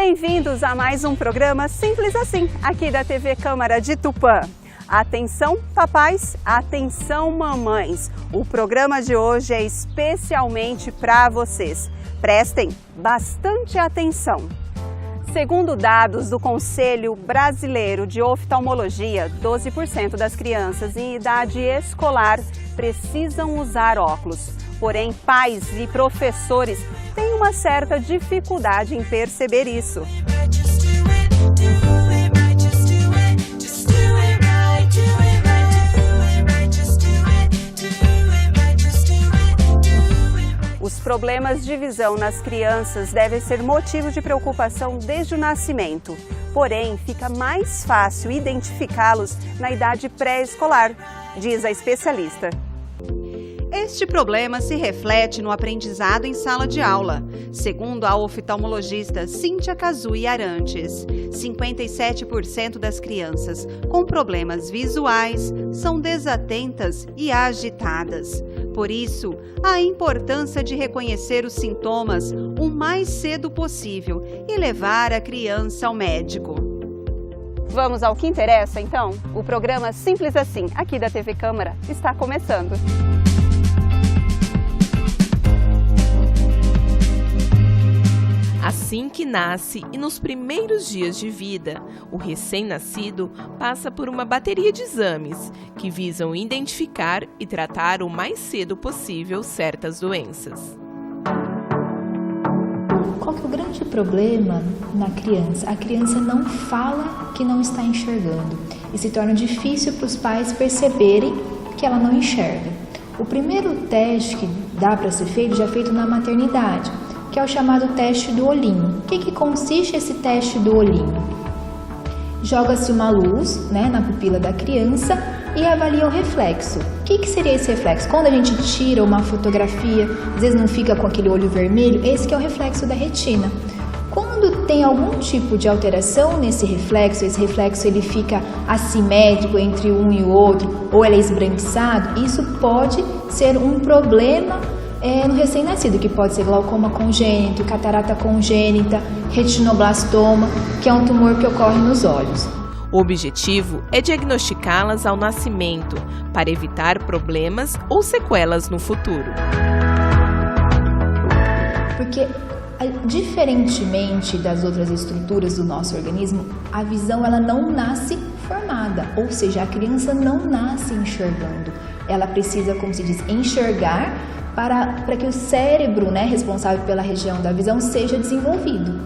Bem-vindos a mais um programa Simples Assim, aqui da TV Câmara de Tupã. Atenção papais, atenção mamães, o programa de hoje é especialmente para vocês. Prestem bastante atenção. Segundo dados do Conselho Brasileiro de Oftalmologia, 12% das crianças em idade escolar precisam usar óculos. Porém, pais e professores têm uma certa dificuldade em perceber isso. Os problemas de visão nas crianças devem ser motivo de preocupação desde o nascimento. Porém, fica mais fácil identificá-los na idade pré-escolar, diz a especialista. Este problema se reflete no aprendizado em sala de aula, segundo a oftalmologista Cíntia Kazui Arantes. 57% das crianças com problemas visuais são desatentas e agitadas. Por isso, a importância de reconhecer os sintomas o mais cedo possível e levar a criança ao médico. Vamos ao que interessa, então? O programa Simples Assim, aqui da TV Câmara, está começando. Assim que nasce e nos primeiros dias de vida, o recém-nascido passa por uma bateria de exames que visam identificar e tratar o mais cedo possível certas doenças. Qual que é o grande problema na criança? A criança não fala que não está enxergando e se torna difícil para os pais perceberem que ela não enxerga. O primeiro teste que dá para ser feito já é feito na maternidade, que é o chamado teste do olhinho. O que consiste esse teste do olhinho? Joga-se uma luz, na pupila da criança e avalia o reflexo. O que seria esse reflexo? Quando a gente tira uma fotografia, às vezes não fica com aquele olho vermelho, esse que é o reflexo da retina. Quando tem algum tipo de alteração nesse reflexo, esse reflexo ele fica assimétrico entre um e o outro, ou ele é esbranquiçado, isso pode ser um problema no recém-nascido, que pode ser glaucoma congênito, catarata congênita, retinoblastoma, que é um tumor que ocorre nos olhos. O objetivo é diagnosticá-las ao nascimento, para evitar problemas ou sequelas no futuro. Porque, diferentemente das outras estruturas do nosso organismo, a visão ela não nasce formada, ou seja, a criança não nasce enxergando. Ela precisa, como se diz, enxergar para que o cérebro, responsável pela região da visão, seja desenvolvido.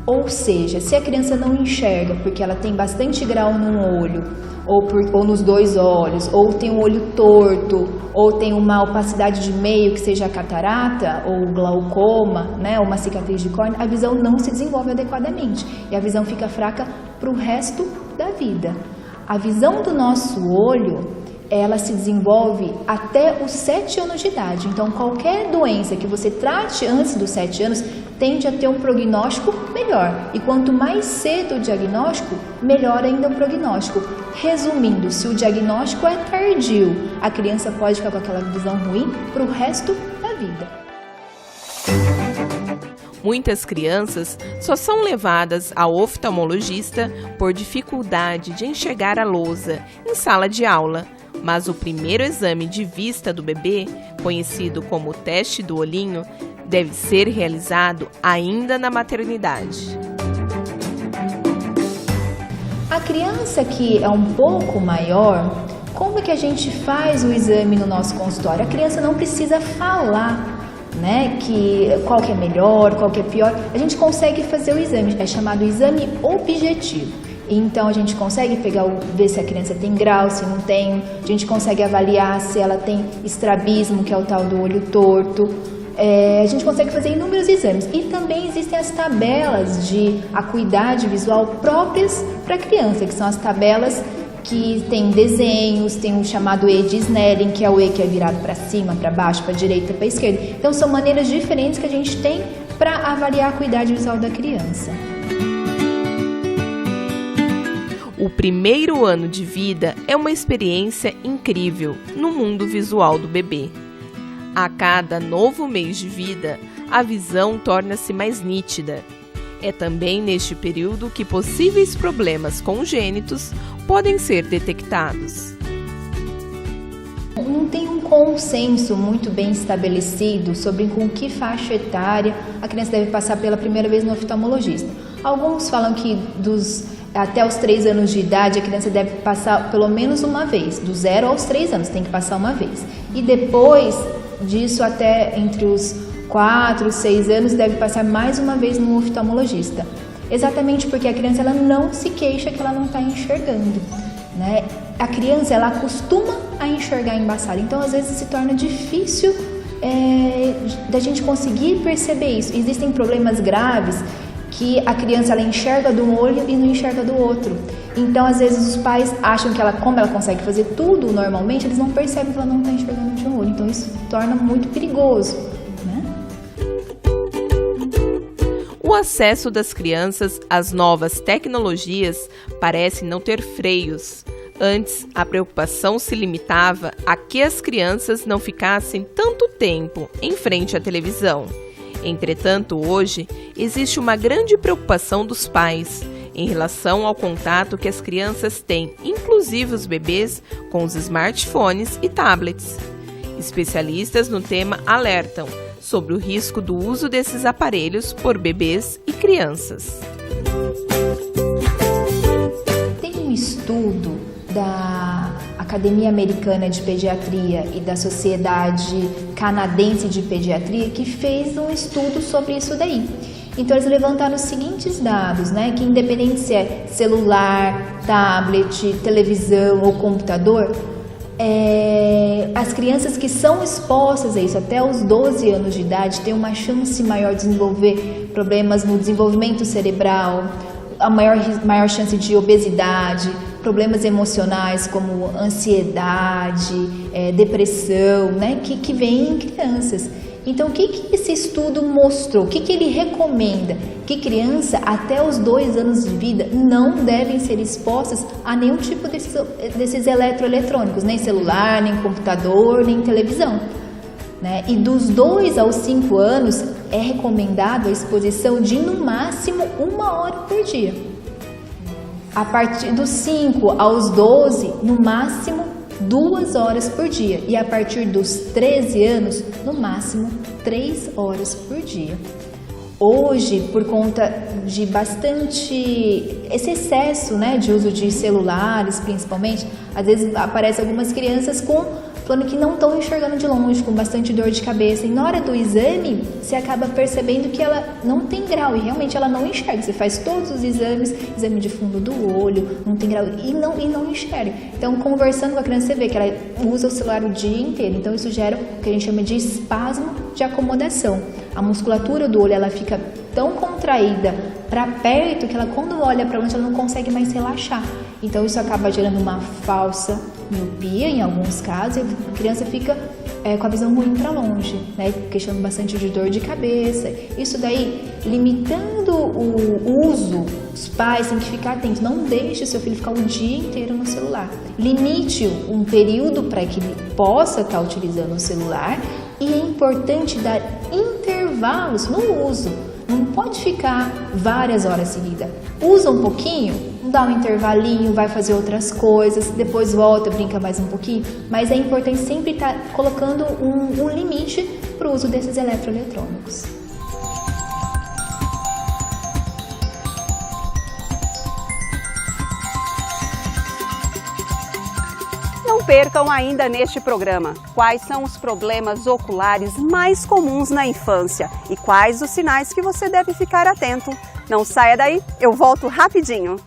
Ou seja, se a criança não enxerga porque ela tem bastante grau num olho, ou nos dois olhos, ou tem um olho torto, ou tem uma opacidade de meio que seja a catarata, ou glaucoma, ou uma cicatriz de córnea, a visão não se desenvolve adequadamente e a visão fica fraca para o resto da vida. A visão do nosso olho, ela se desenvolve até os 7 anos de idade. Então, qualquer doença que você trate antes dos 7 anos tende a ter um prognóstico melhor. E quanto mais cedo o diagnóstico, melhor ainda o prognóstico. Resumindo, se o diagnóstico é tardio, a criança pode ficar com aquela visão ruim para o resto da vida. Muitas crianças só são levadas ao oftalmologista por dificuldade de enxergar a lousa em sala de aula. Mas o primeiro exame de vista do bebê, conhecido como teste do olhinho, deve ser realizado ainda na maternidade. A criança que é um pouco maior, como que a gente faz o exame no nosso consultório? A criança não precisa falar, qual que é melhor, qual que é pior. A gente consegue fazer o exame, é chamado exame objetivo. Então, a gente consegue ver se a criança tem grau, se não tem. A gente consegue avaliar se ela tem estrabismo, que é o tal do olho torto. A gente consegue fazer inúmeros exames. E também existem as tabelas de acuidade visual próprias para a criança, que são as tabelas que tem desenhos, tem o chamado E de Snellen, que é o E que é virado para cima, para baixo, para a direita, para a esquerda. Então, são maneiras diferentes que a gente tem para avaliar a acuidade visual da criança. O primeiro ano de vida é uma experiência incrível no mundo visual do bebê. A cada novo mês de vida, a visão torna-se mais nítida. É também neste período que possíveis problemas congênitos podem ser detectados. Não tem um consenso muito bem estabelecido sobre com que faixa etária a criança deve passar pela primeira vez no oftalmologista. Alguns falam que até os 3 anos de idade a criança deve passar pelo menos uma vez, do 0 aos 3 anos tem que passar uma vez. E depois disso, até entre os 4, 6 anos, deve passar mais uma vez no oftalmologista. Exatamente porque a criança ela não se queixa que ela não está enxergando, né? A criança ela acostuma a enxergar embaçado, então às vezes se torna difícil da gente conseguir perceber isso. Existem problemas graves que a criança ela enxerga de um olho e não enxerga do outro. Então às vezes os pais acham que como ela consegue fazer tudo normalmente, eles não percebem que ela não está enxergando de um olho. Então isso torna muito perigoso, né? O acesso das crianças às novas tecnologias parece não ter freios. Antes, a preocupação se limitava a que as crianças não ficassem tanto tempo em frente à televisão. Entretanto, hoje, existe uma grande preocupação dos pais em relação ao contato que as crianças têm, inclusive os bebês, com os smartphones e tablets. Especialistas no tema alertam sobre o risco do uso desses aparelhos por bebês e crianças. Tem um estudo da Academia Americana de Pediatria e da Sociedade Canadense de Pediatria que fez um estudo sobre isso daí. Então eles levantaram os seguintes dados, né? Que independente se é celular, tablet, televisão ou computador, as crianças que são expostas a isso até os 12 anos de idade têm uma chance maior de desenvolver problemas no desenvolvimento cerebral, a maior chance de obesidade, problemas emocionais como ansiedade, depressão, né, que vem em crianças. Então, o que esse estudo mostrou? O que ele recomenda? Que criança até os 2 anos de vida não devem ser expostas a nenhum tipo desses eletroeletrônicos, nem celular, nem computador, nem televisão, né? E dos 2 aos 5 anos é recomendado a exposição de no máximo 1 hora por dia. A partir dos 5 aos 12, no máximo 2 horas por dia. E a partir dos 13 anos, no máximo 3 horas por dia. Hoje, por conta de esse excesso, né, de uso de celulares, principalmente, às vezes aparecem algumas crianças falando que não estão enxergando de longe, com bastante dor de cabeça. E na hora do exame, você acaba percebendo que ela não tem grau e realmente ela não enxerga. Você faz todos os exames, exame de fundo do olho, não tem grau e não enxerga. Então, conversando com a criança, você vê que ela usa o celular o dia inteiro. Então, isso gera o que a gente chama de espasmo de acomodação. A musculatura do olho, ela fica tão contraída para perto que ela, quando olha para longe, ela não consegue mais relaxar. Então, isso acaba gerando uma falsa miopia, em alguns casos, e a criança fica com a visão ruim para longe, né? Queixando bastante de dor de cabeça. Isso daí, limitando o uso, os pais têm que ficar atentos. Não deixe seu filho ficar o dia inteiro no celular. Limite um período para que ele possa estar utilizando o celular e é importante dar intervalos no uso. Não pode ficar várias horas seguidas. Usa um pouquinho, dá um intervalinho, vai fazer outras coisas, depois volta, brinca mais um pouquinho. Mas é importante sempre estar colocando um limite para o uso desses eletroeletrônicos. Não percam ainda neste programa quais são os problemas oculares mais comuns na infância e quais os sinais que você deve ficar atento. Não saia daí, eu volto rapidinho.